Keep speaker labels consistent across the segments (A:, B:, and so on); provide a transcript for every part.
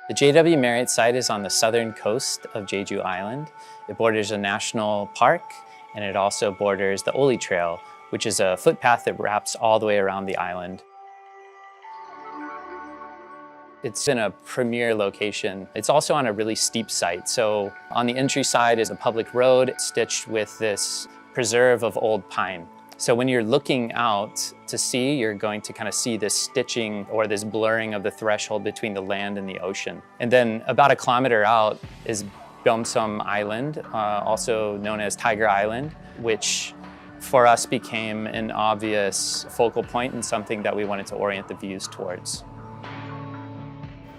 A: The JW Marriott site is on the southern coast of Jeju Island. It borders a national park, and it also borders the Oli Trail, which is a footpath that wraps all the way around the island. It's been a premier location. It's also on a really steep site. So on the entry side is a public road stitched with this preserve of old pine. So when you're looking out to sea, you're going to kind of see this stitching or this blurring of the threshold between the land and the ocean. And then about a kilometer out is Byeomsum Island, also known as Tiger Island, which for us became an obvious focal point and something that we wanted to orient the views towards.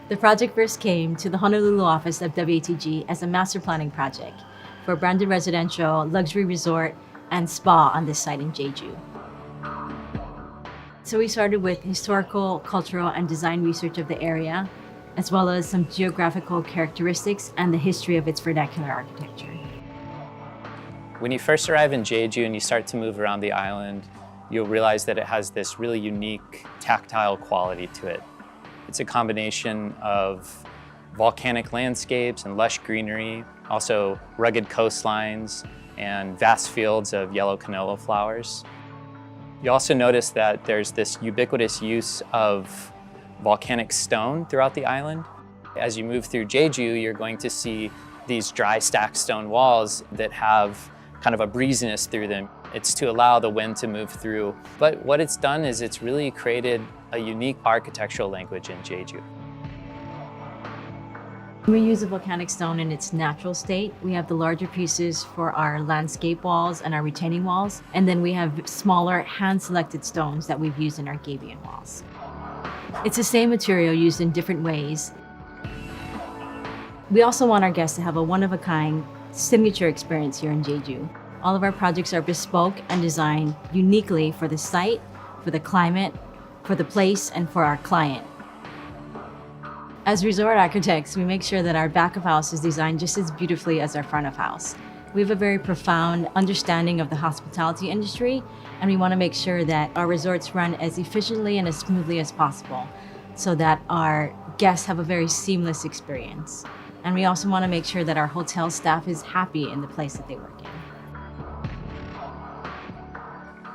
B: The project first came to the Honolulu office of WATG as a master planning project for a branded residential luxury resort and spa on this site in Jeju. So we started with historical, cultural, and design research of the area, as well as some geographical characteristics and the history of its vernacular architecture.
A: When you first arrive in Jeju and you start to move around the island, you'll realize that it has this really unique tactile quality to it. It's a combination of volcanic landscapes and lush greenery, also rugged coastlines, and vast fields of yellow canola flowers. You also notice that there's this ubiquitous use of volcanic stone throughout the island. As you move through Jeju, you're going to see these dry stacked stone walls that have kind of a breeziness through them. It's to allow the wind to move through. But what it's done is it's really created a unique architectural language in Jeju.
B: We use the volcanic stone in its natural state. We have the larger pieces for our landscape walls and our retaining walls. And then we have smaller hand-selected stones that we've used in our gabion walls. It's the same material used in different ways. We also want our guests to have a one-of-a-kind signature experience here in Jeju. All of our projects are bespoke and designed uniquely for the site, for the climate, for the place, and for our client. As resort architects, we make sure that our back of house is designed just as beautifully as our front of house. We have a very profound understanding of the hospitality industry, and we want to make sure that our resorts run as efficiently and as smoothly as possible so that our guests have a very seamless experience. And we also want to make sure that our hotel staff is happy in the place that they work in.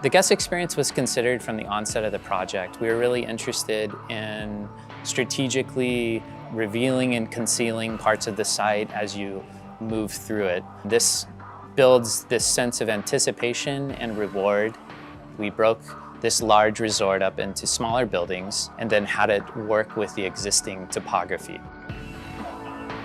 A: The guest experience was considered from the onset of the project. We were really interested in strategically revealing and concealing parts of the site as you move through it. This builds this sense of anticipation and reward. We broke this large resort up into smaller buildings and then had it work with the existing topography.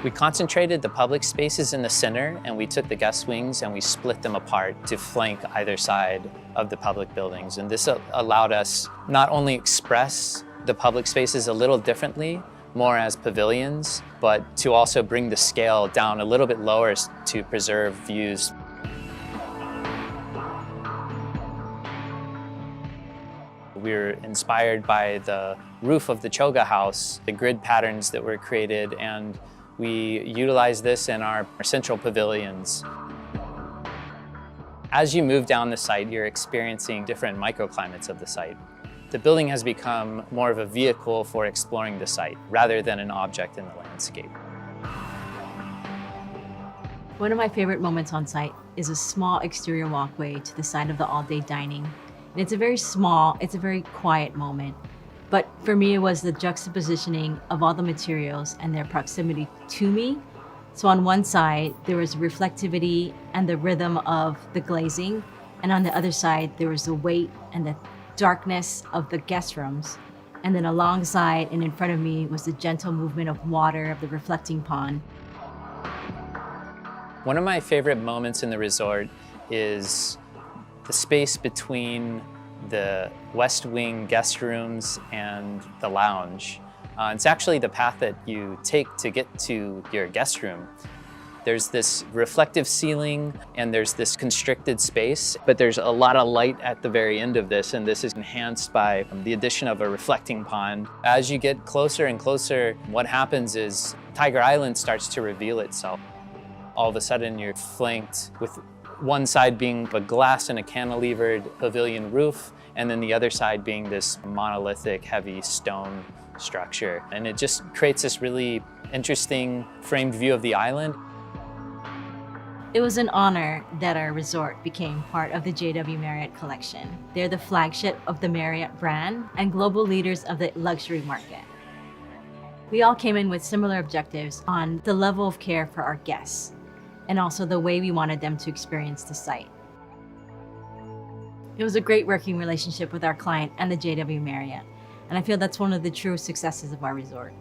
A: We concentrated the public spaces in the center, and we took the guest wings and we split them apart to flank either side of the public buildings. And this allowed us not only express the public spaces a little differently, more as pavilions, but to also bring the scale down a little bit lower to preserve views. We were inspired by the roof of the Choga house, the grid patterns that were created, and we utilize this in our central pavilions. As you move down the site, you're experiencing different microclimates of the site. The building has become more of a vehicle for exploring the site rather than an object in the landscape.
B: One of my favorite moments on site is a small exterior walkway to the side of the all-day dining. And it's a very quiet moment. But for me, it was the juxtapositioning of all the materials and their proximity to me. So on one side, there was reflectivity and the rhythm of the glazing. And on the other side, there was the weight and the darkness of the guest rooms. And then alongside and in front of me was the gentle movement of water of the reflecting pond.
A: One of my favorite moments in the resort is the space between the West Wing guest rooms and the lounge. It's actually the path that you take to get to your guest room. There's this reflective ceiling and there's this constricted space, but there's a lot of light at the very end of this, and this is enhanced by the addition of a reflecting pond. As you get closer and closer, what happens is Tiger Island starts to reveal itself. All of a sudden you're flanked with one side being a glass and a cantilevered pavilion roof, and then the other side being this monolithic, heavy stone structure. And it just creates this really interesting framed view of the island.
B: It was an honor that our resort became part of the JW Marriott collection. They're the flagship of the Marriott brand and global leaders of the luxury market. We all came in with similar objectives on the level of care for our guests and also the way we wanted them to experience the site. It was a great working relationship with our client and the JW Marriott, and I feel that's one of the true successes of our resort.